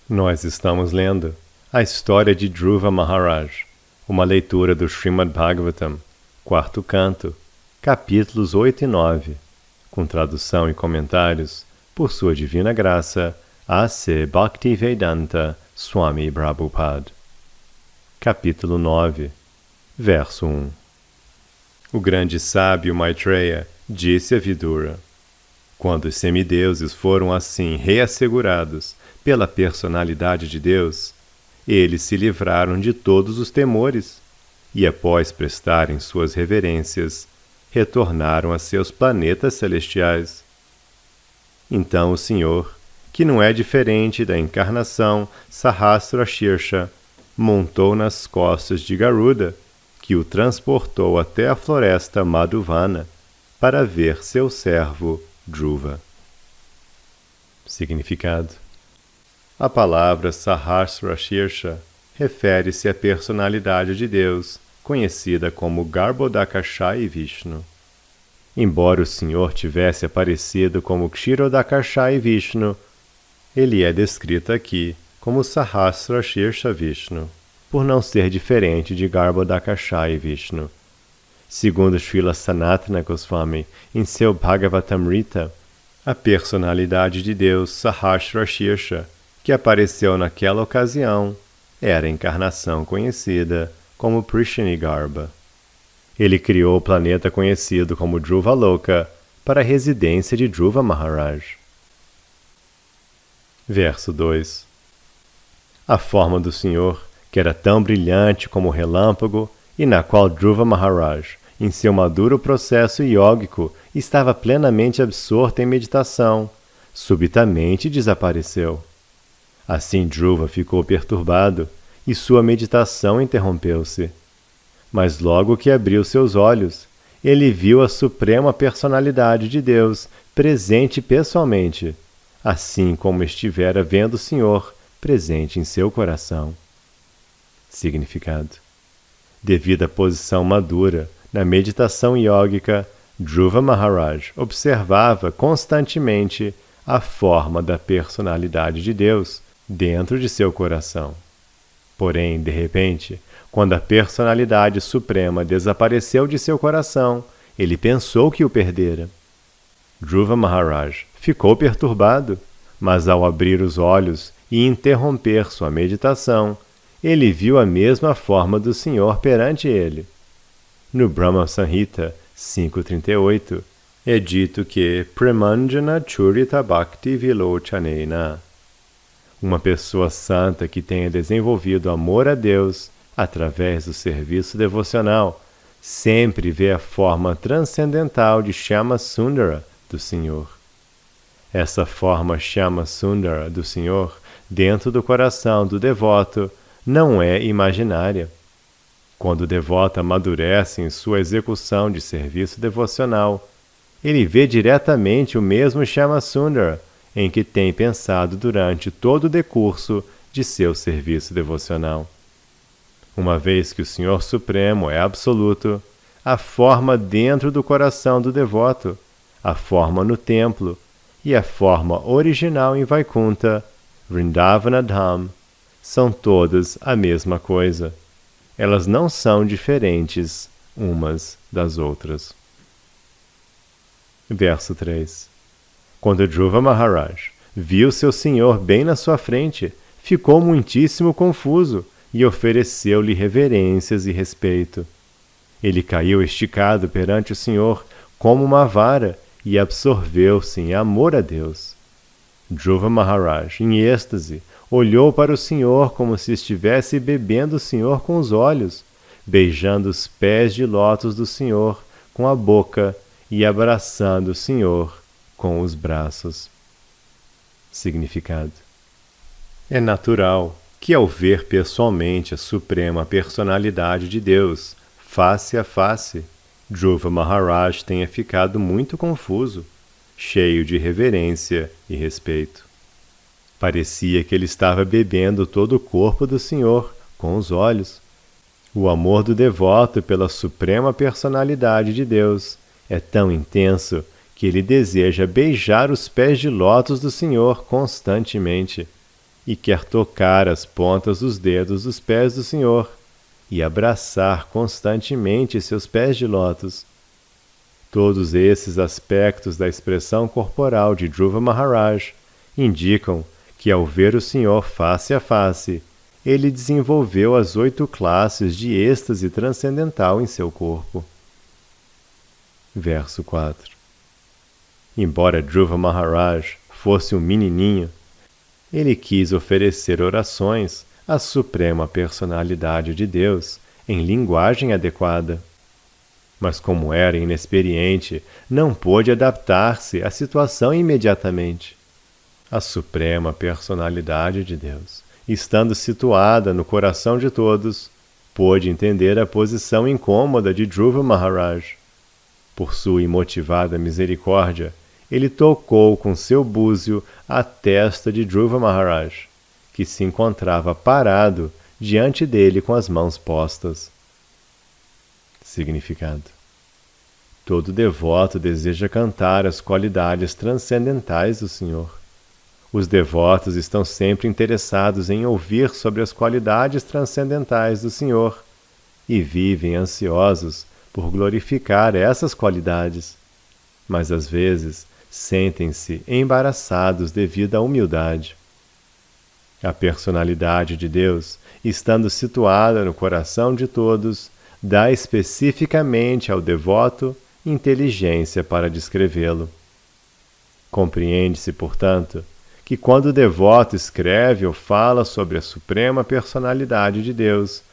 Nós estamos lendo a história de Dhruva Maharaj, uma leitura do Srimad Bhagavatam, quarto canto, capítulos 8 e 9, com tradução e comentários por sua divina graça, A.C. Bhaktivedanta Swami Prabhupada. Capítulo 9, verso 1. O grande sábio Maitreya disse a Vidura: quando os semideuses foram assim reassegurados pela personalidade de Deus, eles se livraram de todos os temores e, após prestarem suas reverências, retornaram a seus planetas celestiais. Então o Senhor, que não é diferente da encarnação Sahasra Shirsha, montou nas costas de Garuda, que o transportou até a floresta Madhuvana para ver seu servo Dhruva. Significado: a palavra Sahasra Shirsha refere-se à personalidade de Deus, conhecida como Garbhodakashayi Vishnu. Embora o Senhor tivesse aparecido como Kshirodakashayi Vishnu, ele é descrito aqui como Sahasra Shirsha Vishnu, por não ser diferente de Garbhodakashayi Vishnu. Segundo Srila Sanatana Goswami, em seu Bhagavatamrita, a personalidade de Deus Sahasra Shirsha, que apareceu naquela ocasião, era a encarnação conhecida como Prishnigarbha. Ele criou o planeta conhecido como Dhruvaloka para a residência de Dhruva Maharaj. Verso 2. A forma do Senhor, que era tão brilhante como o relâmpago, e na qual Dhruva Maharaj, em seu maduro processo yógico, estava plenamente absorto em meditação, subitamente desapareceu. Assim Dhruva ficou perturbado, e sua meditação interrompeu-se. Mas logo que abriu seus olhos, ele viu a suprema personalidade de Deus presente pessoalmente, assim como estivera vendo o Senhor presente em seu coração. Significado: devido à posição madura na meditação yógica, Dhruva Maharaj observava constantemente a forma da personalidade de Deus dentro de seu coração. Porém, de repente, quando a personalidade suprema desapareceu de seu coração, ele pensou que o perdera. Dhruva Maharaj ficou perturbado, mas ao abrir os olhos e interromper sua meditação, ele viu a mesma forma do Senhor perante ele. No Brahma Samhita 5.38, é dito que Premanjana Churita Bhakti Vilochanena, uma pessoa santa que tenha desenvolvido amor a Deus através do serviço devocional, sempre vê a forma transcendental de Shama Sundara do Senhor. Essa forma Shama Sundara do Senhor, dentro do coração do devoto, não é imaginária. Quando o devoto amadurece em sua execução de serviço devocional, ele vê diretamente o mesmo Shama Sundara em que tem pensado durante todo o decurso de seu serviço devocional. Uma vez que o Senhor Supremo é absoluto, a forma dentro do coração do devoto, a forma no templo e a forma original em Vaikuntha, Vrindavana Dham, são todas a mesma coisa. Elas não são diferentes umas das outras. Verso 3. Quando Dhruva Maharaj viu seu senhor bem na sua frente, ficou muitíssimo confuso e ofereceu-lhe reverências e respeito. Ele caiu esticado perante o Senhor como uma vara e absorveu-se em amor a Deus. Dhruva Maharaj, em êxtase, olhou para o Senhor como se estivesse bebendo o Senhor com os olhos, beijando os pés de lótus do Senhor com a boca e abraçando o Senhor com os braços. Significado: é natural que, ao ver pessoalmente a suprema personalidade de Deus, face a face, Dhruva Maharaj tenha ficado muito confuso, cheio de reverência e respeito. Parecia que ele estava bebendo todo o corpo do Senhor com os olhos. O amor do devoto pela suprema personalidade de Deus é tão intenso que ele deseja beijar os pés de lótus do Senhor constantemente, e quer tocar as pontas dos dedos dos pés do Senhor e abraçar constantemente seus pés de lótus. Todos esses aspectos da expressão corporal de Dhruva Maharaj indicam que, ao ver o Senhor face a face, ele desenvolveu as 8 classes de êxtase transcendental em seu corpo. Verso 4. Embora Dhruva Maharaj fosse um menininho, ele quis oferecer orações à Suprema Personalidade de Deus em linguagem adequada. Mas como era inexperiente, não pôde adaptar-se à situação imediatamente. A Suprema Personalidade de Deus, estando situada no coração de todos, pôde entender a posição incômoda de Dhruva Maharaj. Por sua imotivada misericórdia, ele tocou com seu búzio a testa de Dhruva Maharaj, que se encontrava parado diante dele com as mãos postas. Significado: todo devoto deseja cantar as qualidades transcendentais do Senhor. Os devotos estão sempre interessados em ouvir sobre as qualidades transcendentais do Senhor e vivem ansiosos por glorificar essas qualidades, mas às vezes sentem-se embaraçados devido à humildade. A personalidade de Deus, estando situada no coração de todos, dá especificamente ao devoto inteligência para descrevê-lo. Compreende-se, portanto, que quando o devoto escreve ou fala sobre a Suprema Personalidade de Deus,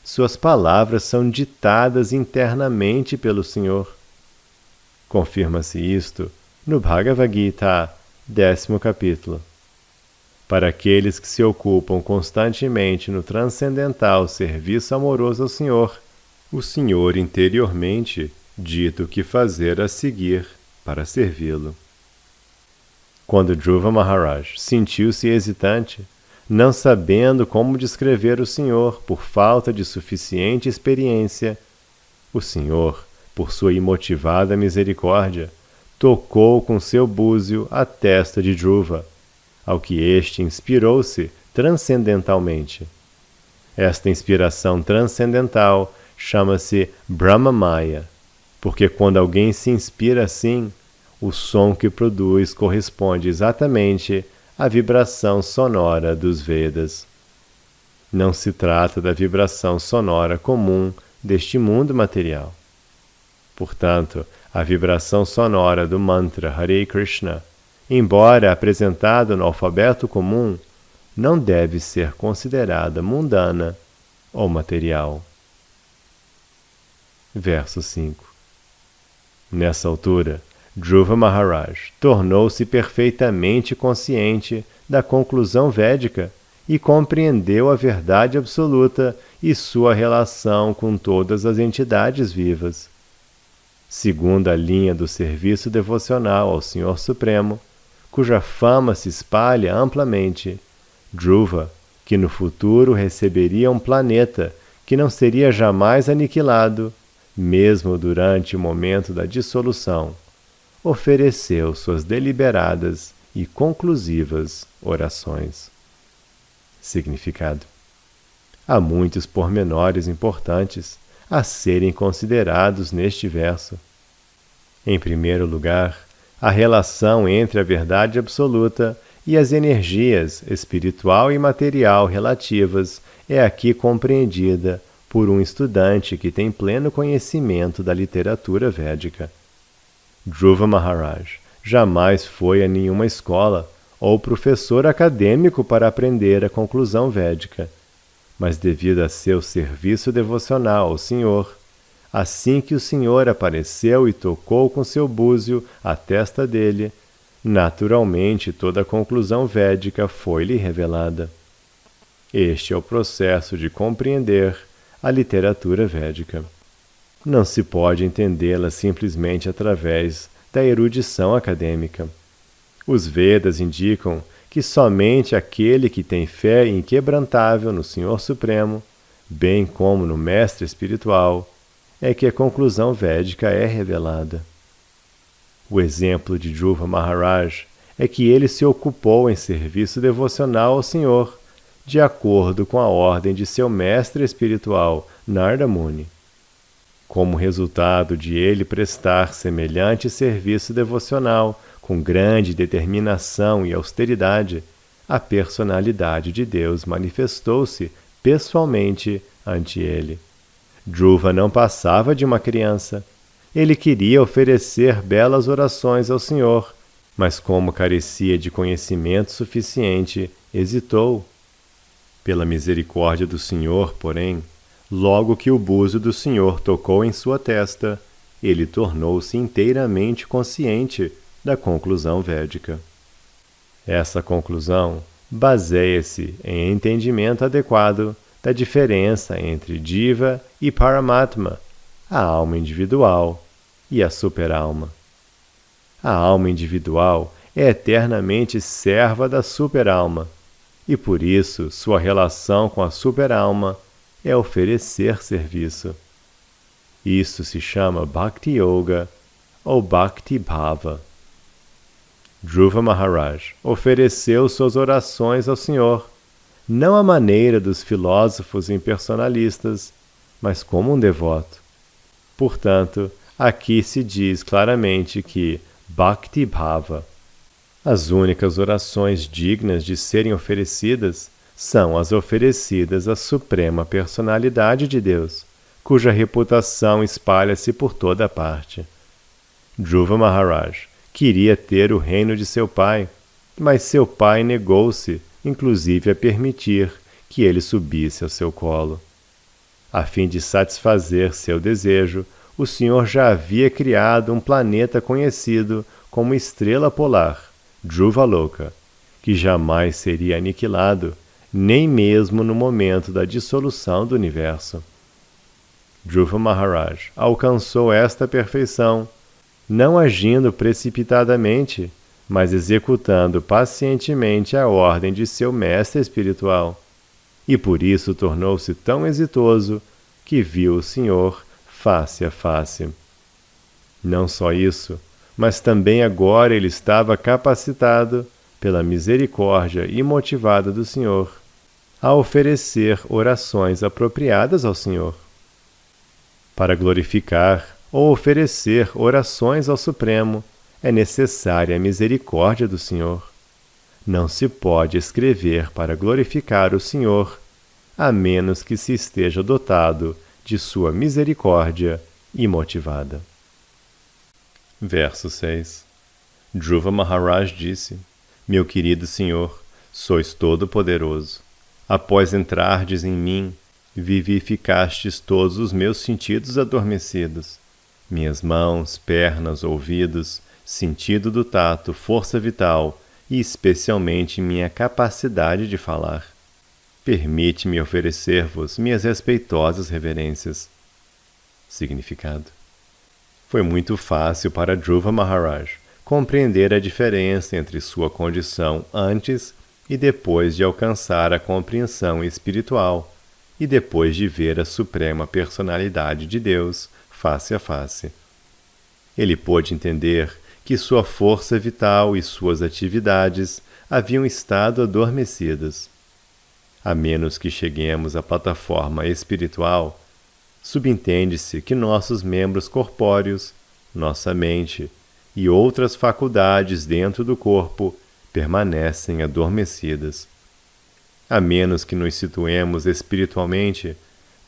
suas palavras são ditadas internamente pelo Senhor. Confirma-se isto no Bhagavad Gita, 10º capítulo. Para aqueles que se ocupam constantemente no transcendental serviço amoroso ao Senhor, o Senhor interiormente dita o que fazer a seguir para servi-lo. Quando Dhruva Maharaj sentiu-se hesitante, não sabendo como descrever o Senhor por falta de suficiente experiência, o Senhor, por sua imotivada misericórdia, tocou com seu búzio a testa de Dhruva, ao que este inspirou-se transcendentalmente. Esta inspiração transcendental chama-se Brahmamaya, porque quando alguém se inspira assim, o som que produz corresponde exatamente à vibração sonora dos Vedas. Não se trata da vibração sonora comum deste mundo material. Portanto, a vibração sonora do mantra Hare Krishna, embora apresentada no alfabeto comum, não deve ser considerada mundana ou material. Verso 5. Nessa altura, Dhruva Maharaj tornou-se perfeitamente consciente da conclusão védica e compreendeu a verdade absoluta e sua relação com todas as entidades vivas. Segundo a linha do serviço devocional ao Senhor Supremo, cuja fama se espalha amplamente, Dhruva, que no futuro receberia um planeta que não seria jamais aniquilado, mesmo durante o momento da dissolução, ofereceu suas deliberadas e conclusivas orações. Significado: há muitos pormenores importantes a serem considerados neste verso. Em primeiro lugar, a relação entre a verdade absoluta e as energias espiritual e material relativas é aqui compreendida por um estudante que tem pleno conhecimento da literatura védica. Dhruva Maharaj jamais foi a nenhuma escola ou professor acadêmico para aprender a conclusão védica, mas devido a seu serviço devocional ao Senhor, assim que o Senhor apareceu e tocou com seu búzio a testa dele, naturalmente toda a conclusão védica foi-lhe revelada. Este é o processo de compreender a literatura védica. Não se pode entendê-la simplesmente através da erudição acadêmica. Os Vedas indicam que somente aquele que tem fé inquebrantável no Senhor Supremo, bem como no Mestre Espiritual, é que a conclusão védica é revelada. O exemplo de Dhruva Maharaj é que ele se ocupou em serviço devocional ao Senhor, de acordo com a ordem de seu mestre espiritual, Narada Muni. Como resultado de ele prestar semelhante serviço devocional com grande determinação e austeridade, a personalidade de Deus manifestou-se pessoalmente ante ele. Dhruva não passava de uma criança. Ele queria oferecer belas orações ao Senhor, mas como carecia de conhecimento suficiente, hesitou. Pela misericórdia do Senhor, porém, logo que o buzo do Senhor tocou em sua testa, ele tornou-se inteiramente consciente da conclusão védica. Essa conclusão baseia-se em entendimento adequado da diferença entre Jiva e Paramatma, a alma individual e a superalma. A alma individual é eternamente serva da superalma, e por isso sua relação com a superalma é oferecer serviço. Isso se chama Bhakti Yoga ou Bhakti Bhava. Dhruva Maharaj ofereceu suas orações ao Senhor, não à maneira dos filósofos impersonalistas, mas como um devoto. Portanto, aqui se diz claramente que Bhakti Bhava, as únicas orações dignas de serem oferecidas, são as oferecidas à Suprema Personalidade de Deus, cuja reputação espalha-se por toda parte. Dhruva Maharaj queria ter o reino de seu pai, mas seu pai negou-se, inclusive a permitir que ele subisse ao seu colo. A fim de satisfazer seu desejo, o Senhor já havia criado um planeta conhecido como estrela polar, Dhruvaloka, que jamais seria aniquilado, nem mesmo no momento da dissolução do universo. Dhruva Maharaj alcançou esta perfeição, não agindo precipitadamente, mas executando pacientemente a ordem de seu mestre espiritual, e por isso tornou-se tão exitoso que viu o Senhor face a face. Não só isso, mas também agora ele estava capacitado, pela misericórdia imotivada do Senhor, a oferecer orações apropriadas ao Senhor. Para glorificar ou oferecer orações ao Supremo, é necessária a misericórdia do Senhor. Não se pode escrever para glorificar o Senhor, a menos que se esteja dotado de sua misericórdia imotivada. Verso 6. Dhruva Maharaj disse: Meu querido Senhor, sois todo-poderoso. Após entrardes em mim, vivificastes todos os meus sentidos adormecidos. Minhas mãos, pernas, ouvidos, sentido do tato, força vital e especialmente minha capacidade de falar. Permite-me oferecer-vos minhas respeitosas reverências. Significado: foi muito fácil para Dhruva Maharaj compreender a diferença entre sua condição antes e depois de alcançar a compreensão espiritual e depois de ver a Suprema Personalidade de Deus face a face. Ele pôde entender que sua força vital e suas atividades haviam estado adormecidas. A menos que cheguemos à plataforma espiritual, subentende-se que nossos membros corpóreos, nossa mente e outras faculdades dentro do corpo permanecem adormecidas. A menos que nos situemos espiritualmente,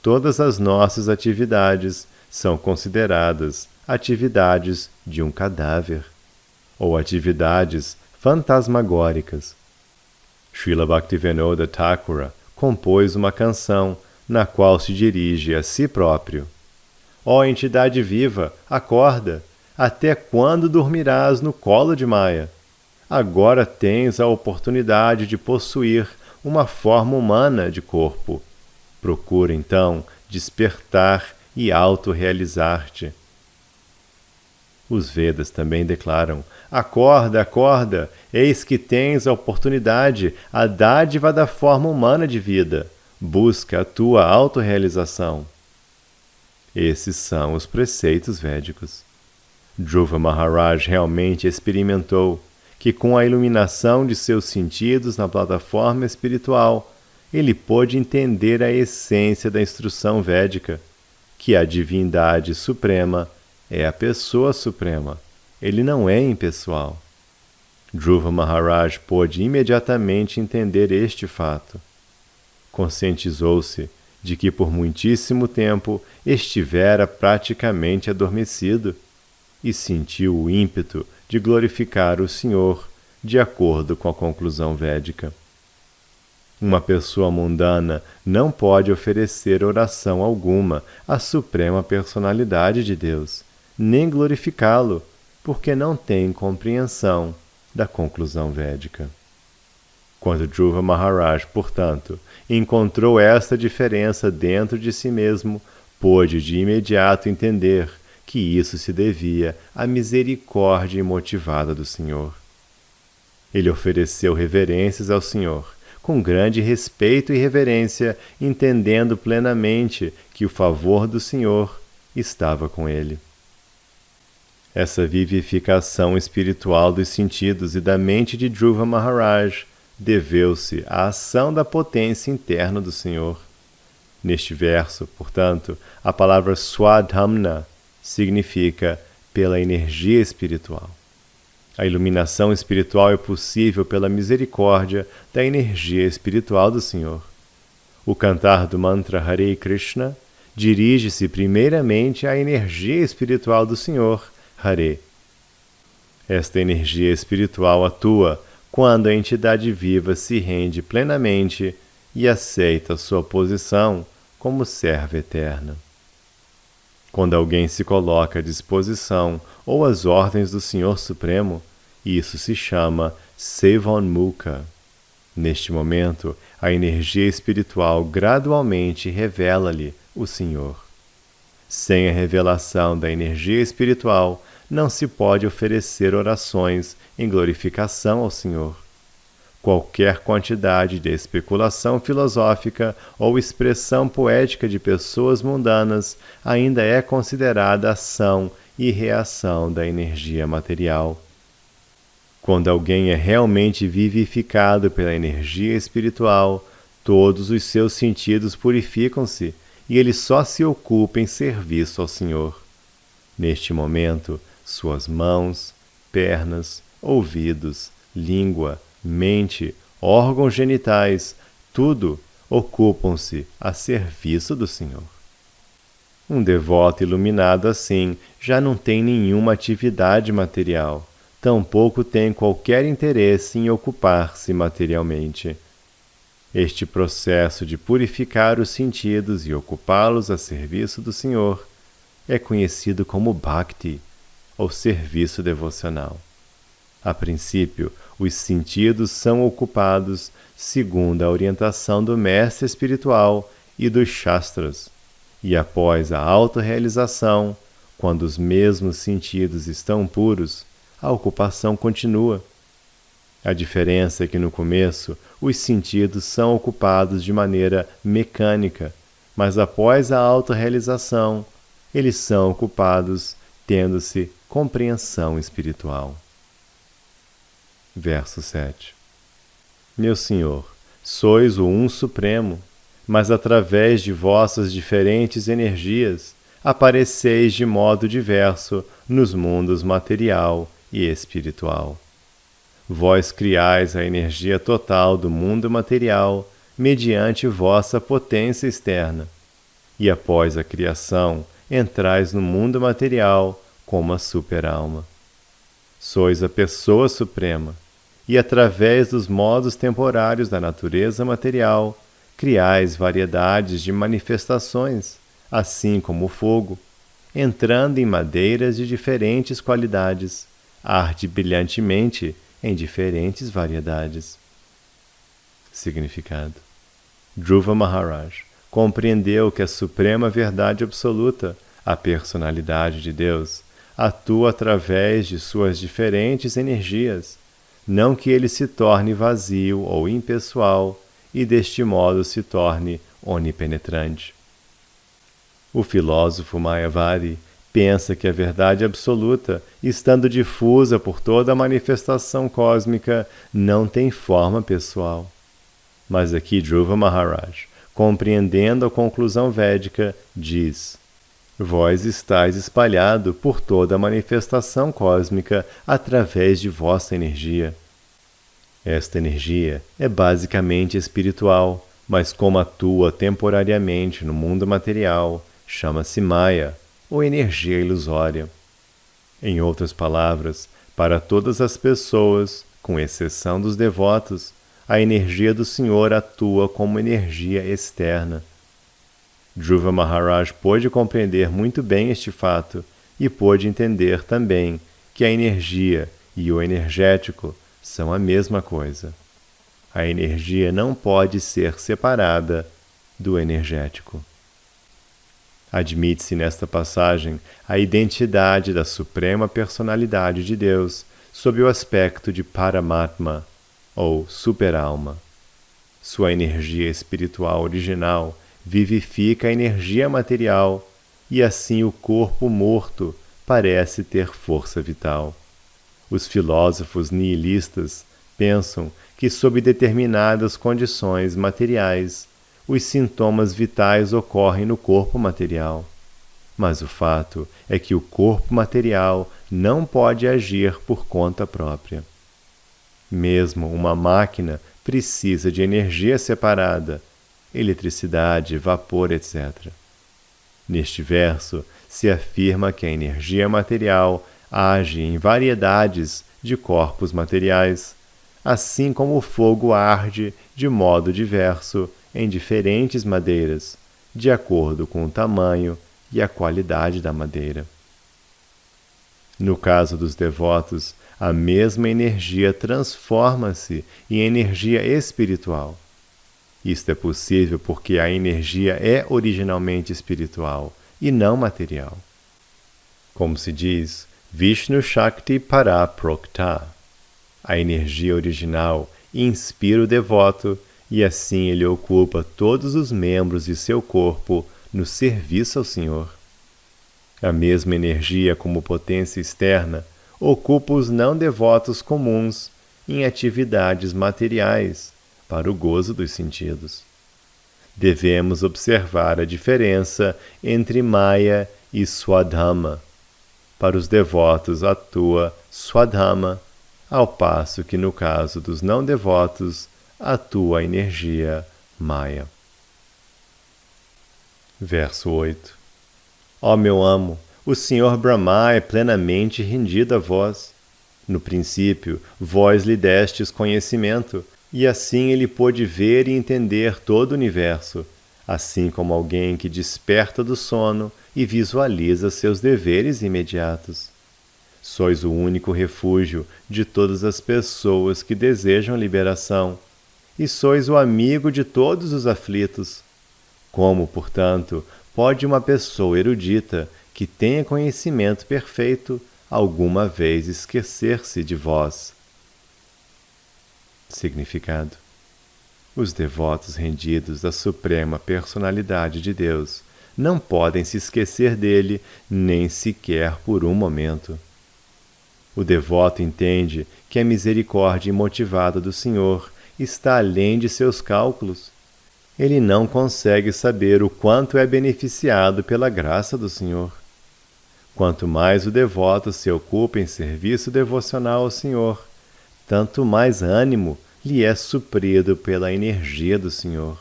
todas as nossas atividades são consideradas atividades de um cadáver, ou atividades fantasmagóricas. Srila Bhaktivinoda Thakura compôs uma canção na qual se dirige a si próprio. Ó entidade viva, acorda! Até quando dormirás no colo de Maya? Agora tens a oportunidade de possuir uma forma humana de corpo. Procura, então, despertar e autorrealizar-te. Os Vedas também declaram: acorda, acorda, eis que tens a oportunidade, a dádiva da forma humana de vida. Busca a tua autorrealização. Esses são os preceitos védicos. Dhruva Maharaj realmente experimentou que com a iluminação de seus sentidos na plataforma espiritual, ele pôde entender a essência da instrução védica, que a divindade suprema é a pessoa suprema, ele não é impessoal. Dhruva Maharaj pôde imediatamente entender este fato. Conscientizou-se de que por muitíssimo tempo estivera praticamente adormecido e sentiu o ímpeto de glorificar o Senhor de acordo com a conclusão védica. Uma pessoa mundana não pode oferecer oração alguma à Suprema Personalidade de Deus, nem glorificá-lo, porque não tem compreensão da conclusão védica. Quando Dhruva Maharaj, portanto, encontrou esta diferença dentro de si mesmo, pôde de imediato entender que isso se devia à misericórdia imotivada do Senhor. Ele ofereceu reverências ao Senhor, com grande respeito e reverência, entendendo plenamente que o favor do Senhor estava com ele. Essa vivificação espiritual dos sentidos e da mente de Dhruva Maharaj deveu-se à ação da potência interna do Senhor. Neste verso, portanto, a palavra Swadhamna significa pela energia espiritual. A iluminação espiritual é possível pela misericórdia da energia espiritual do Senhor. O cantar do mantra Hare Krishna dirige-se primeiramente à energia espiritual do Senhor, Hare. Esta energia espiritual atua quando a entidade viva se rende plenamente e aceita sua posição como serva eterna. Quando alguém se coloca à disposição ou às ordens do Senhor Supremo, isso se chama Sevonmukha. Neste momento, a energia espiritual gradualmente revela-lhe o Senhor. Sem a revelação da energia espiritual, não se pode oferecer orações em glorificação ao Senhor. Qualquer quantidade de especulação filosófica ou expressão poética de pessoas mundanas ainda é considerada ação e reação da energia material. Quando alguém é realmente vivificado pela energia espiritual, todos os seus sentidos purificam-se e ele só se ocupa em serviço ao Senhor. Neste momento, suas mãos, pernas, ouvidos, língua, mente, órgãos genitais, tudo ocupam-se a serviço do Senhor. Um devoto iluminado assim já não tem nenhuma atividade material, tampouco tem qualquer interesse em ocupar-se materialmente. Este processo de purificar os sentidos e ocupá-los a serviço do Senhor é conhecido como Bhakti, ou serviço devocional. A princípio, os sentidos são ocupados segundo a orientação do mestre espiritual e dos Shastras, e após a autorrealização, quando os mesmos sentidos estão puros, a ocupação continua. A diferença é que no começo os sentidos são ocupados de maneira mecânica, mas após a autorrealização, eles são ocupados tendo-se compreensão espiritual. Verso 7. Meu Senhor, sois o Um Supremo, mas através de vossas diferentes energias apareceis de modo diverso nos mundos material e espiritual. Vós criais a energia total do mundo material mediante vossa potência externa, e após a criação entrais no mundo material como a super-alma. Sois a pessoa suprema, e através dos modos temporários da natureza material, criais variedades de manifestações, assim como o fogo, entrando em madeiras de diferentes qualidades, arde brilhantemente em diferentes variedades. Significado: Dhruva Maharaj compreendeu que a suprema verdade absoluta, a personalidade de Deus, atua através de suas diferentes energias, não que ele se torne vazio ou impessoal e deste modo se torne onipenetrante. O filósofo Mayavadi pensa que a verdade absoluta, estando difusa por toda a manifestação cósmica, não tem forma pessoal. Mas aqui Dhruva Maharaj, compreendendo a conclusão védica, diz: vós estáis espalhado por toda a manifestação cósmica através de vossa energia. Esta energia é basicamente espiritual, mas como atua temporariamente no mundo material, chama-se Maya, ou energia ilusória. Em outras palavras, para todas as pessoas, com exceção dos devotos, a energia do Senhor atua como energia externa. Dhruva Maharaj pôde compreender muito bem este fato e pôde entender também que a energia e o energético são a mesma coisa. A energia não pode ser separada do energético. Admite-se nesta passagem a identidade da Suprema Personalidade de Deus sob o aspecto de Paramatma, ou super-alma. Sua energia espiritual original vivifica a energia material e assim o corpo morto parece ter força vital. Os filósofos nihilistas pensam que sob determinadas condições materiais, os sintomas vitais ocorrem no corpo material. Mas o fato é que o corpo material não pode agir por conta própria. Mesmo uma máquina precisa de energia separada, eletricidade, vapor, etc. Neste verso, se afirma que a energia material age em variedades de corpos materiais, assim como o fogo arde de modo diverso em diferentes madeiras, de acordo com o tamanho e a qualidade da madeira. No caso dos devotos, a mesma energia transforma-se em energia espiritual. Isto é possível porque a energia é originalmente espiritual e não material. Como se diz, Vishnu Shakti Paraprokta. A energia original inspira o devoto e assim ele ocupa todos os membros de seu corpo no serviço ao Senhor. A mesma energia como potência externa ocupa os não devotos comuns em atividades materiais para o gozo dos sentidos. Devemos observar a diferença entre Maya e Swadharma. Para os devotos atua Swadharma, ao passo que no caso dos não devotos atua a energia Maya. Verso 8. Ó meu amo, o Senhor Brahma é plenamente rendido a vós. No princípio, vós lhe destes conhecimento, e assim ele pôde ver e entender todo o universo, assim como alguém que desperta do sono e visualiza seus deveres imediatos. Sois o único refúgio de todas as pessoas que desejam liberação, e sois o amigo de todos os aflitos. Como, portanto, pode uma pessoa erudita que tenha conhecimento perfeito alguma vez esquecer-se de vós? Significado: os devotos rendidos à Suprema Personalidade de Deus não podem se esquecer dele nem sequer por um momento. O devoto entende que a misericórdia imotivada do Senhor está além de seus cálculos. Ele não consegue saber o quanto é beneficiado pela graça do Senhor. Quanto mais o devoto se ocupa em serviço devocional ao Senhor, tanto mais ânimo lhe é suprido pela energia do Senhor.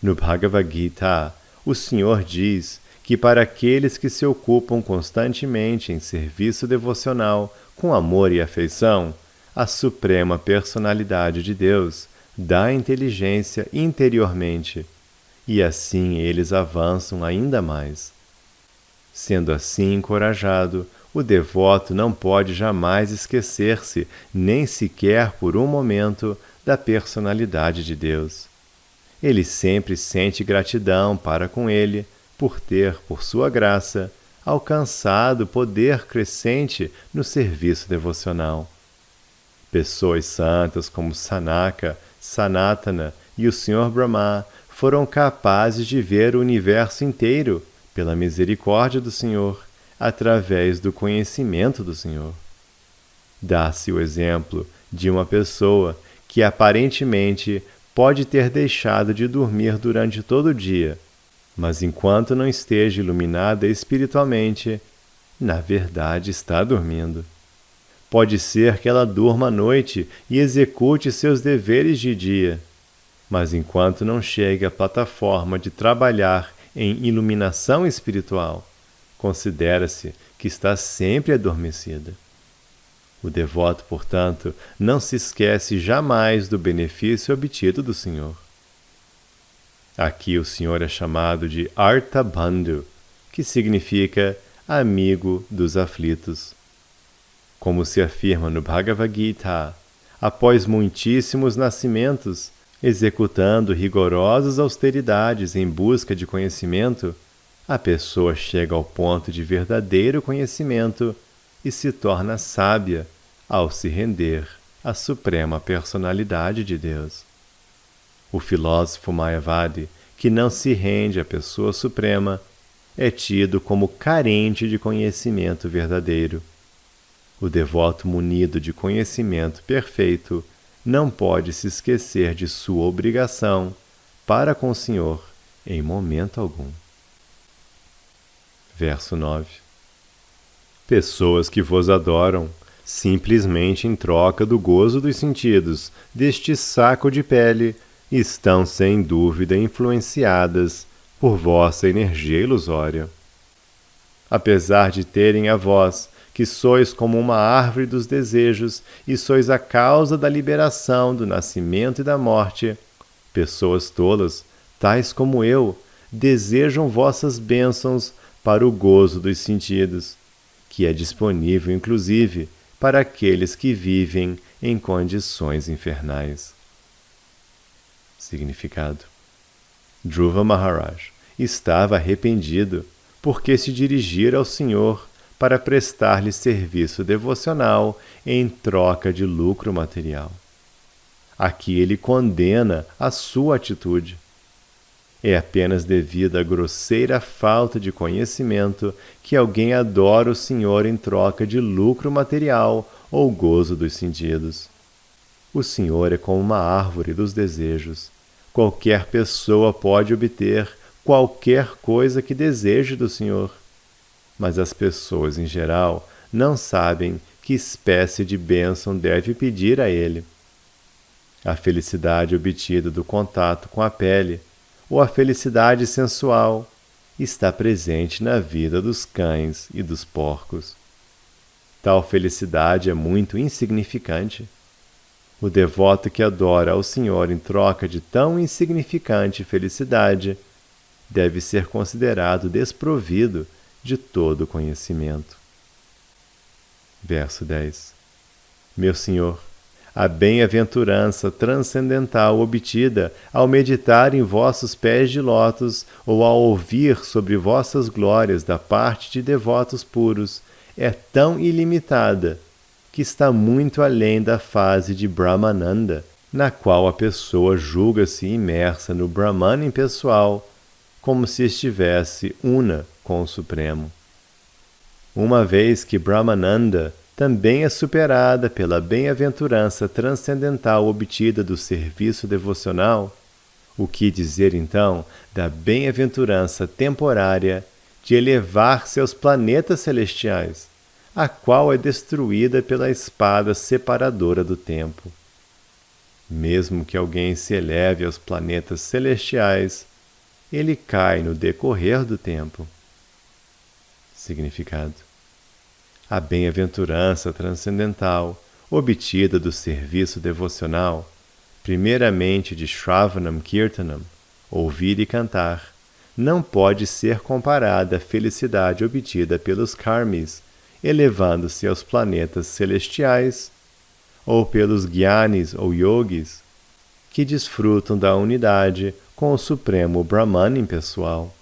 No Bhagavad Gita, o Senhor diz que para aqueles que se ocupam constantemente em serviço devocional com amor e afeição, a Suprema Personalidade de Deus dá inteligência interiormente, e assim eles avançam ainda mais. Sendo assim encorajado, o devoto não pode jamais esquecer-se, nem sequer por um momento, da personalidade de Deus. Ele sempre sente gratidão para com ele, por ter, por sua graça, alcançado poder crescente no serviço devocional. Pessoas santas como Sanaka, Sanatana e o Senhor Brahma foram capazes de ver o universo inteiro, pela misericórdia do Senhor, através do conhecimento do Senhor. Dá-se o exemplo de uma pessoa que aparentemente pode ter deixado de dormir durante todo o dia, mas enquanto não esteja iluminada espiritualmente, na verdade está dormindo. Pode ser que ela durma à noite e execute seus deveres de dia, mas enquanto não chegue à plataforma de trabalhar em iluminação espiritual, considera-se que está sempre adormecida. O devoto, portanto, não se esquece jamais do benefício obtido do Senhor. Aqui o Senhor é chamado de Artha Bandhu, que significa amigo dos aflitos. Como se afirma no Bhagavad Gita, após muitíssimos nascimentos, executando rigorosas austeridades em busca de conhecimento, a pessoa chega ao ponto de verdadeiro conhecimento e se torna sábia ao se render à suprema personalidade de Deus. O filósofo Mayavadi, que não se rende à pessoa suprema, é tido como carente de conhecimento verdadeiro. O devoto munido de conhecimento perfeito não pode se esquecer de sua obrigação para com o Senhor em momento algum. Verso 9. Pessoas que vos adoram, simplesmente em troca do gozo dos sentidos deste saco de pele, estão sem dúvida influenciadas por vossa energia ilusória. Apesar de terem a vós, que sois como uma árvore dos desejos e sois a causa da liberação do nascimento e da morte, pessoas tolas, tais como eu, desejam vossas bênçãos para o gozo dos sentidos, que é disponível inclusive para aqueles que vivem em condições infernais. Significado: Dhruva Maharaj estava arrependido porque se dirigira ao Senhor para prestar-lhe serviço devocional em troca de lucro material. Aqui ele condena a sua atitude. É apenas devido à grosseira falta de conhecimento que alguém adora o Senhor em troca de lucro material ou gozo dos sentidos. O Senhor é como uma árvore dos desejos. Qualquer pessoa pode obter qualquer coisa que deseje do Senhor. Mas as pessoas, em geral, não sabem que espécie de bênção deve pedir a ele. A felicidade obtida do contato com a pele, ou a felicidade sensual, está presente na vida dos cães e dos porcos. Tal felicidade é muito insignificante. O devoto que adora ao Senhor em troca de tão insignificante felicidade deve ser considerado desprovido de todo conhecimento. Verso 10. Meu Senhor, a bem-aventurança transcendental obtida ao meditar em vossos pés de lótus ou ao ouvir sobre vossas glórias da parte de devotos puros é tão ilimitada que está muito além da fase de Brahmananda, na qual a pessoa julga-se imersa no Brahman impessoal, como se estivesse una com o Supremo. Uma vez que Brahmananda também é superada pela bem-aventurança transcendental obtida do serviço devocional, o que dizer então da bem-aventurança temporária de elevar-se aos planetas celestiais, a qual é destruída pela espada separadora do tempo? Mesmo que alguém se eleve aos planetas celestiais, ele cai no decorrer do tempo. Significado: a bem-aventurança transcendental, obtida do serviço devocional, primeiramente de Shravanam Kirtanam, ouvir e cantar, não pode ser comparada à felicidade obtida pelos karmis, elevando-se aos planetas celestiais, ou pelos gyanis ou yogis, que desfrutam da unidade com o Supremo Brahman impessoal.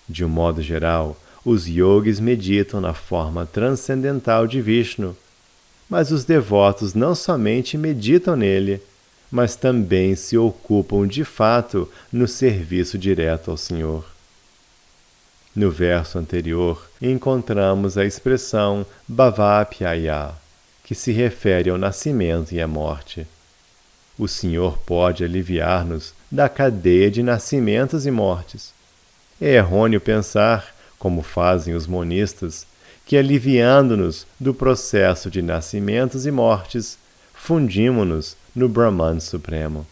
De um modo geral, os yogis meditam na forma transcendental de Vishnu, mas os devotos não somente meditam nele, mas também se ocupam de fato no serviço direto ao Senhor. No verso anterior, encontramos a expressão bhavapyaya, que se refere ao nascimento e à morte. O Senhor pode aliviar-nos da cadeia de nascimentos e mortes. É errôneo pensar, como fazem os monistas, que aliviando-nos do processo de nascimentos e mortes, fundimos-nos no Brahman Supremo.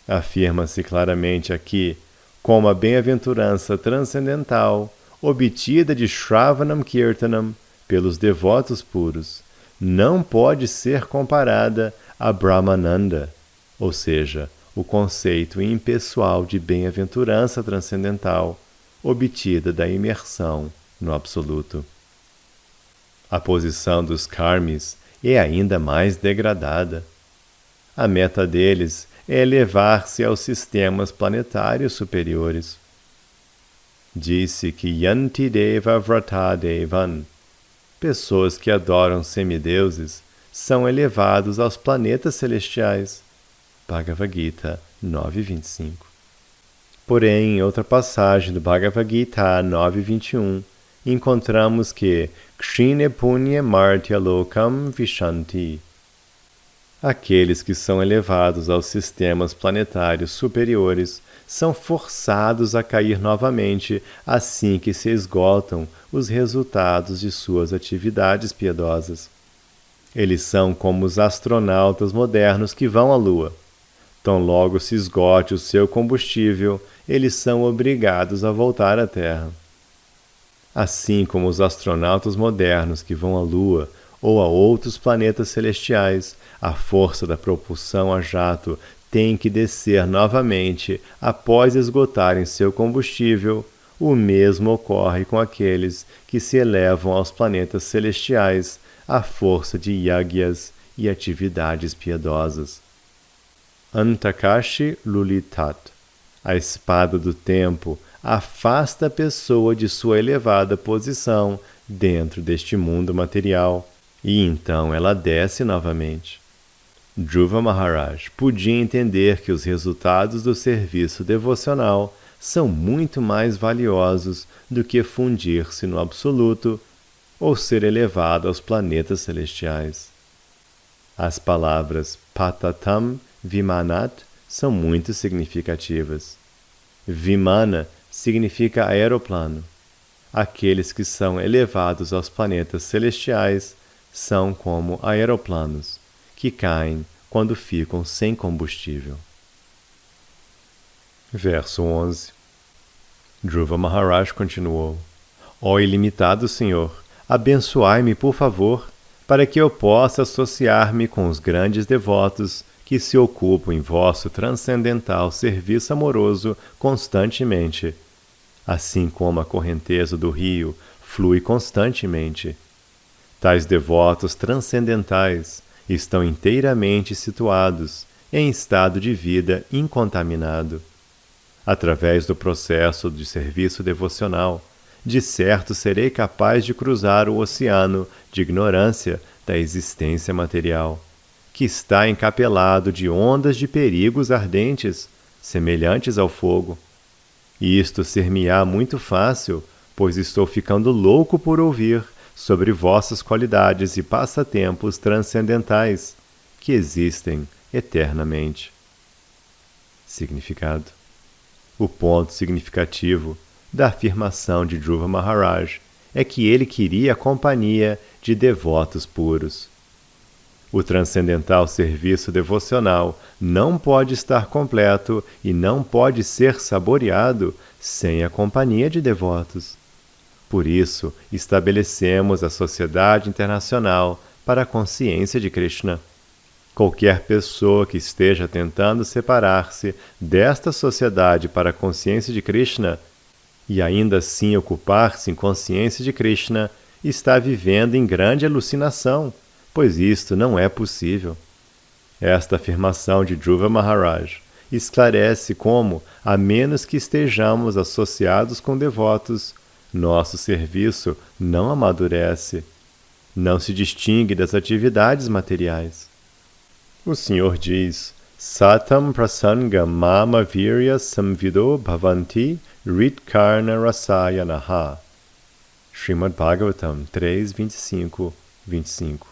Afirma-se claramente aqui como a bem-aventurança transcendental, obtida de Shravanam Kirtanam pelos devotos puros, não pode ser comparada a Brahmananda, ou seja, o conceito impessoal de bem-aventurança transcendental, obtida da imersão no Absoluto. A posição dos karmis é ainda mais degradada. A meta deles é elevar-se aos sistemas planetários superiores. Disse que Yanti Deva Vrata Devan, pessoas que adoram semideuses, são elevados aos planetas celestiais. Bhagavad Gita 9.25. Porém, em outra passagem do Bhagavad Gita 9.21, encontramos que Kshine Punya Martya Lokam Vishanti. Aqueles que são elevados aos sistemas planetários superiores são forçados a cair novamente assim que se esgotam os resultados de suas atividades piedosas. Eles são como os astronautas modernos que vão à Lua. Tão logo se esgote o seu combustível, eles são obrigados a voltar à Terra. Assim como os astronautas modernos que vão à Lua ou a outros planetas celestiais, a força da propulsão a jato tem que descer novamente após esgotarem seu combustível. O mesmo ocorre com aqueles que se elevam aos planetas celestiais à força de yagyas e atividades piedosas. Antakashi Lulitat, a espada do tempo, afasta a pessoa de sua elevada posição dentro deste mundo material, e então ela desce novamente. Dhruva Maharaj podia entender que os resultados do serviço devocional são muito mais valiosos do que fundir-se no absoluto ou ser elevado aos planetas celestiais. As palavras Patatam Vimanat são muito significativas. Vimana significa aeroplano. Aqueles que são elevados aos planetas celestiais são como aeroplanos, que caem quando ficam sem combustível. Verso 11. Dhruva Maharaj continuou: Ó ilimitado Senhor, abençoai-me por favor, para que eu possa associar-me com os grandes devotos que se ocupam em vosso transcendental serviço amoroso constantemente, assim como a correnteza do rio flui constantemente. Tais devotos transcendentais estão inteiramente situados em estado de vida incontaminado. Através do processo de serviço devocional, de certo serei capaz de cruzar o oceano de ignorância da existência material, que está encapelado de ondas de perigos ardentes, semelhantes ao fogo. E isto ser-me-á muito fácil, pois estou ficando louco por ouvir sobre vossas qualidades e passatempos transcendentais, que existem eternamente. Significado. O ponto significativo da afirmação de Dhruva Maharaj é que ele queria a companhia de devotos puros. O transcendental serviço devocional não pode estar completo e não pode ser saboreado sem a companhia de devotos. Por isso, estabelecemos a Sociedade Internacional para a Consciência de Krishna. Qualquer pessoa que esteja tentando separar-se desta sociedade para a consciência de Krishna e ainda assim ocupar-se em consciência de Krishna está vivendo em grande alucinação, pois isto não é possível. Esta afirmação de Dhruva Maharaj esclarece como, a menos que estejamos associados com devotos, nosso serviço não amadurece, não se distingue das atividades materiais. O Senhor diz: Satam prasangam mama virya samvido bhavanti Ritkarna Rasaya Naha. Srimad Bhagavatam 3, 25, 25.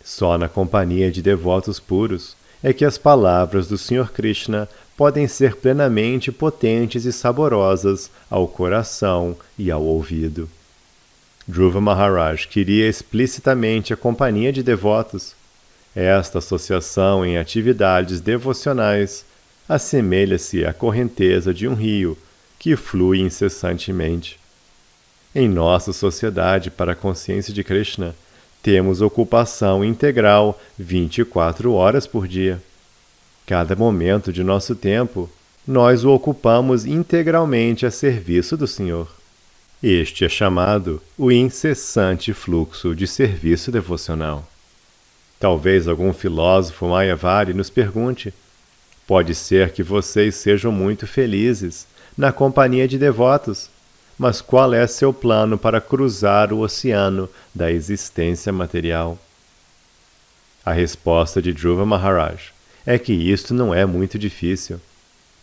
Só na companhia de devotos puros é que as palavras do Sr. Krishna podem ser plenamente potentes e saborosas ao coração e ao ouvido. Dhruva Maharaj queria explicitamente a companhia de devotos. Esta associação em atividades devocionais assemelha-se à correnteza de um rio que flui incessantemente. Em nossa sociedade para a consciência de Krishna, temos ocupação integral 24 horas por dia. Cada momento de nosso tempo, nós o ocupamos integralmente a serviço do Senhor. Este é chamado o incessante fluxo de serviço devocional. Talvez algum filósofo Mayavadi nos pergunte: pode ser que vocês sejam muito felizes na companhia de devotos, mas qual é seu plano para cruzar o oceano da existência material? A resposta de Dhruva Maharaj é que isto não é muito difícil.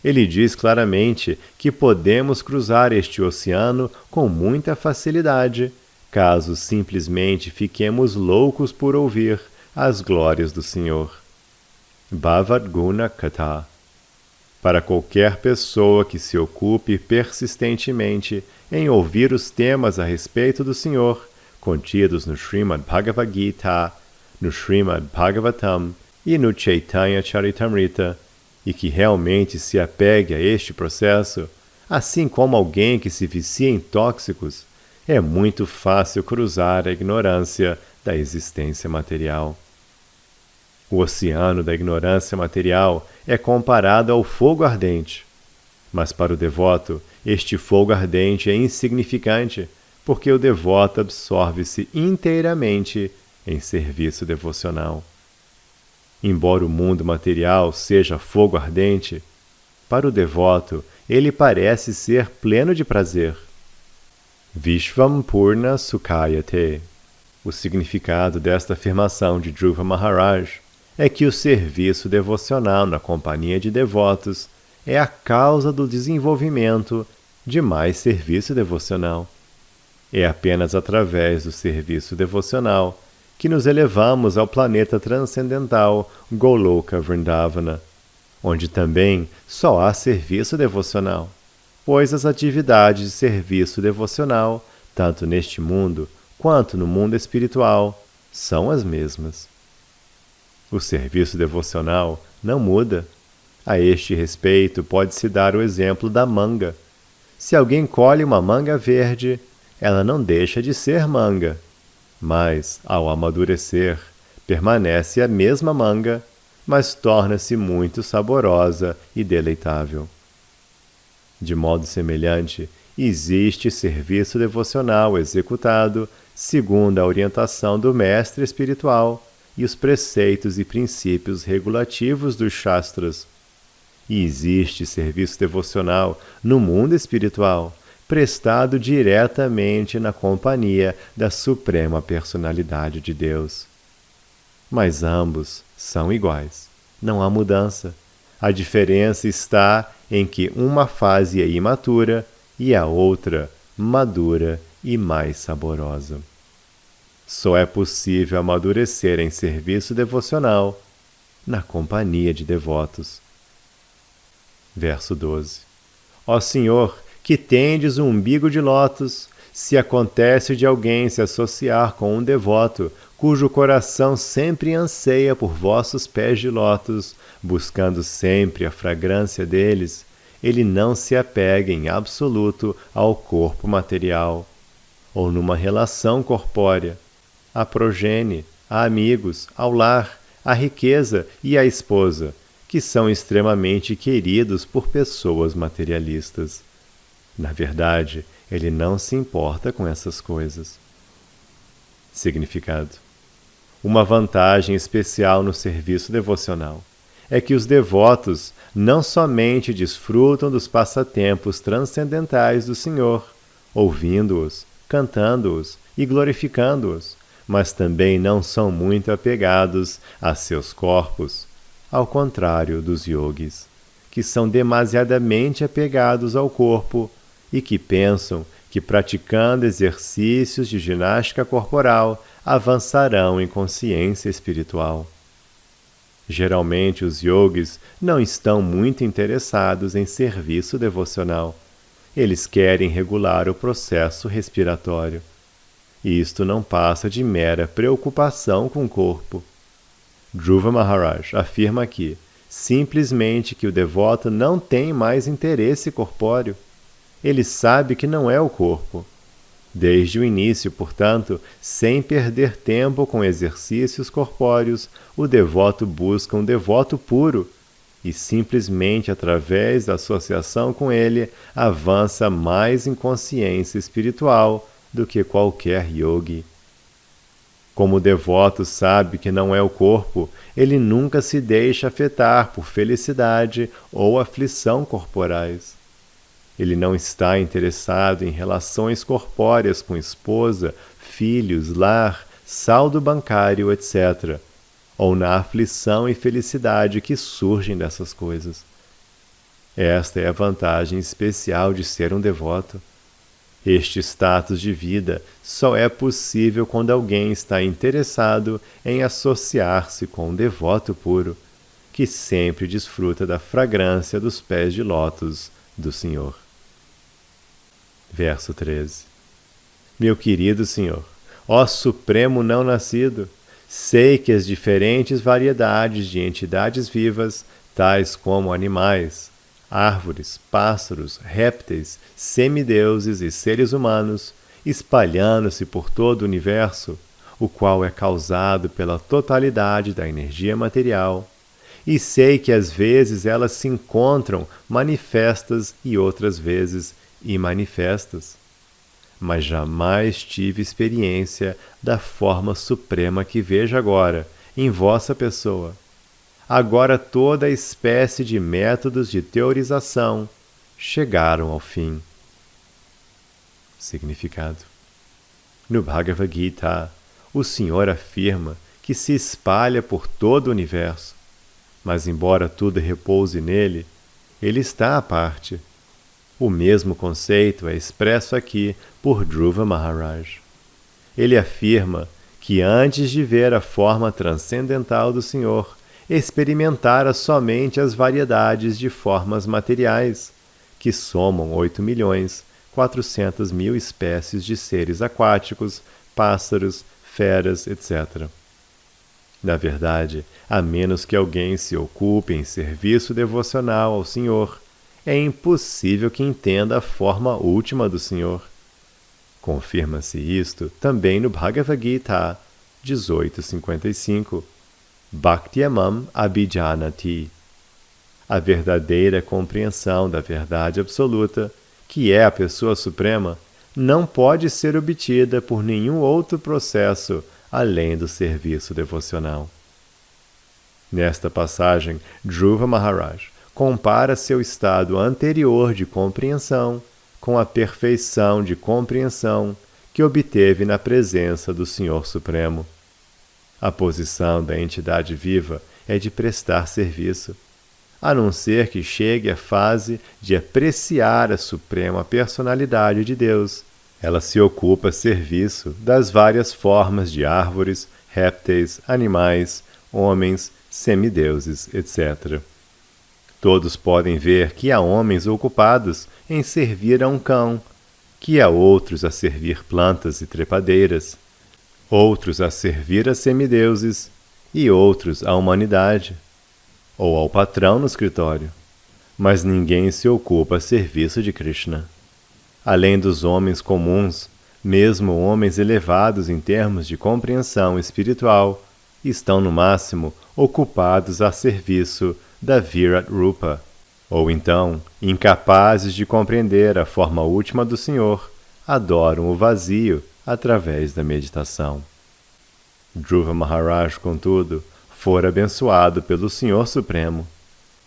Ele diz claramente que podemos cruzar este oceano com muita facilidade, caso simplesmente fiquemos loucos por ouvir as glórias do Senhor. Bhavad Guna Katha. Para qualquer pessoa que se ocupe persistentemente em ouvir os temas a respeito do Senhor, contidos no Srimad Bhagavad Gita, no Srimad Bhagavatam e no Chaitanya Charitamrita, e que realmente se apegue a este processo, assim como alguém que se vicia em tóxicos, é muito fácil cruzar a ignorância da existência material. O oceano da ignorância material é comparado ao fogo ardente. Mas para o devoto, este fogo ardente é insignificante, porque o devoto absorve-se inteiramente em serviço devocional. Embora o mundo material seja fogo ardente, para o devoto ele parece ser pleno de prazer. Vishvam Purna Sukhayate. O significado desta afirmação de Dhruva Maharaj é que o serviço devocional na companhia de devotos é a causa do desenvolvimento de mais serviço devocional. É apenas através do serviço devocional que nos elevamos ao planeta transcendental Goloka Vrindavana, onde também só há serviço devocional, pois as atividades de serviço devocional, tanto neste mundo quanto no mundo espiritual, são as mesmas. O serviço devocional não muda. A este respeito, pode-se dar o exemplo da manga. Se alguém colhe uma manga verde, ela não deixa de ser manga, mas, ao amadurecer, permanece a mesma manga, mas torna-se muito saborosa e deleitável. De modo semelhante, existe serviço devocional executado segundo a orientação do mestre espiritual e os preceitos e princípios regulativos dos Shastras. E existe serviço devocional no mundo espiritual, prestado diretamente na companhia da Suprema Personalidade de Deus. Mas ambos são iguais, não há mudança. A diferença está em que uma fase é imatura e a outra madura e mais saborosa. Só é possível amadurecer em serviço devocional na companhia de devotos. Verso 12. Ó Senhor, que tendes um umbigo de lótus, se acontece de alguém se associar com um devoto, cujo coração sempre anseia por vossos pés de lótus, buscando sempre a fragrância deles, ele não se apega em absoluto ao corpo material, ou numa relação corpórea, à progenie, a amigos, ao lar, à riqueza e à esposa, que são extremamente queridos por pessoas materialistas. Na verdade, ele não se importa com essas coisas. Significado: uma vantagem especial no serviço devocional é que os devotos não somente desfrutam dos passatempos transcendentais do Senhor, ouvindo-os, cantando-os e glorificando-os, mas também não são muito apegados a seus corpos, ao contrário dos yogis, que são demasiadamente apegados ao corpo e que pensam que praticando exercícios de ginástica corporal avançarão em consciência espiritual. Geralmente os yogis não estão muito interessados em serviço devocional. Eles querem regular o processo respiratório. E isto não passa de mera preocupação com o corpo. Dhruva Maharaj afirma aqui, simplesmente que o devoto não tem mais interesse corpóreo. Ele sabe que não é o corpo. Desde o início, portanto, sem perder tempo com exercícios corpóreos, o devoto busca um devoto puro e simplesmente através da associação com ele avança mais em consciência espiritual do que qualquer yogi. Como o devoto sabe que não é o corpo, ele nunca se deixa afetar por felicidade ou aflição corporais. Ele não está interessado em relações corpóreas com esposa, filhos, lar, saldo bancário, etc., ou na aflição e felicidade que surgem dessas coisas. Esta é a vantagem especial de ser um devoto. Este status de vida só é possível quando alguém está interessado em associar-se com um devoto puro, que sempre desfruta da fragrância dos pés de lótus do Senhor. Verso 13. Meu querido Senhor, ó Supremo não nascido, sei que as diferentes variedades de entidades vivas, tais como animais, árvores, pássaros, répteis, semideuses e seres humanos, espalhando-se por todo o universo, o qual é causado pela totalidade da energia material, e sei que às vezes elas se encontram manifestas e outras vezes imanifestas, mas jamais tive experiência da forma suprema que vejo agora, em vossa pessoa. Agora toda a espécie de métodos de teorização chegaram ao fim. Significado. No Bhagavad Gita, o Senhor afirma que se espalha por todo o universo, mas embora tudo repouse nele, ele está à parte. O mesmo conceito é expresso aqui por Dhruva Maharaj. Ele afirma que antes de ver a forma transcendental do Senhor, experimentara somente as variedades de formas materiais, que somam 8.400.000 espécies de seres aquáticos, pássaros, feras, etc. Na verdade, a menos que alguém se ocupe em serviço devocional ao Senhor, é impossível que entenda a forma última do Senhor. Confirma-se isto também no Bhagavad Gita 18.55. Bhaktyamam abhijanati. A verdadeira compreensão da verdade absoluta, que é a pessoa suprema, não pode ser obtida por nenhum outro processo além do serviço devocional. Nesta passagem, Dhruva Maharaj compara seu estado anterior de compreensão com a perfeição de compreensão que obteve na presença do Senhor Supremo. A posição da entidade viva é de prestar serviço, a não ser que chegue à fase de apreciar a suprema personalidade de Deus. Ela se ocupa a serviço das várias formas de árvores, répteis, animais, homens, semideuses, etc. Todos podem ver que há homens ocupados em servir a um cão, que há outros a servir plantas e trepadeiras, outros a servir a semideuses e outros à humanidade, ou ao patrão no escritório. Mas ninguém se ocupa a serviço de Krishna. Além dos homens comuns, mesmo homens elevados em termos de compreensão espiritual, estão no máximo ocupados a serviço da Virat Rupa, ou então, incapazes de compreender a forma última do Senhor, adoram o vazio através da meditação. Dhruva Maharaj, contudo, fora abençoado pelo Senhor Supremo.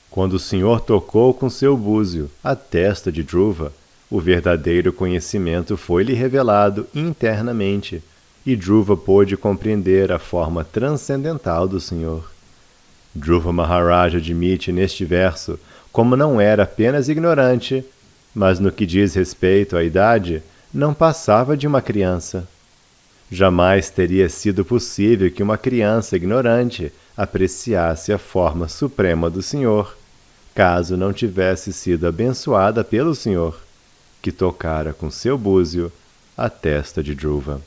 Quando o Senhor tocou com seu búzio a testa de Dhruva, o verdadeiro conhecimento foi-lhe revelado internamente, e Dhruva pôde compreender a forma transcendental do Senhor. Dhruva Maharaj admite neste verso como não era apenas ignorante, mas no que diz respeito à idade, não passava de uma criança. Jamais teria sido possível que uma criança ignorante apreciasse a forma suprema do Senhor, caso não tivesse sido abençoada pelo Senhor, que tocara com seu búzio a testa de Dhruva.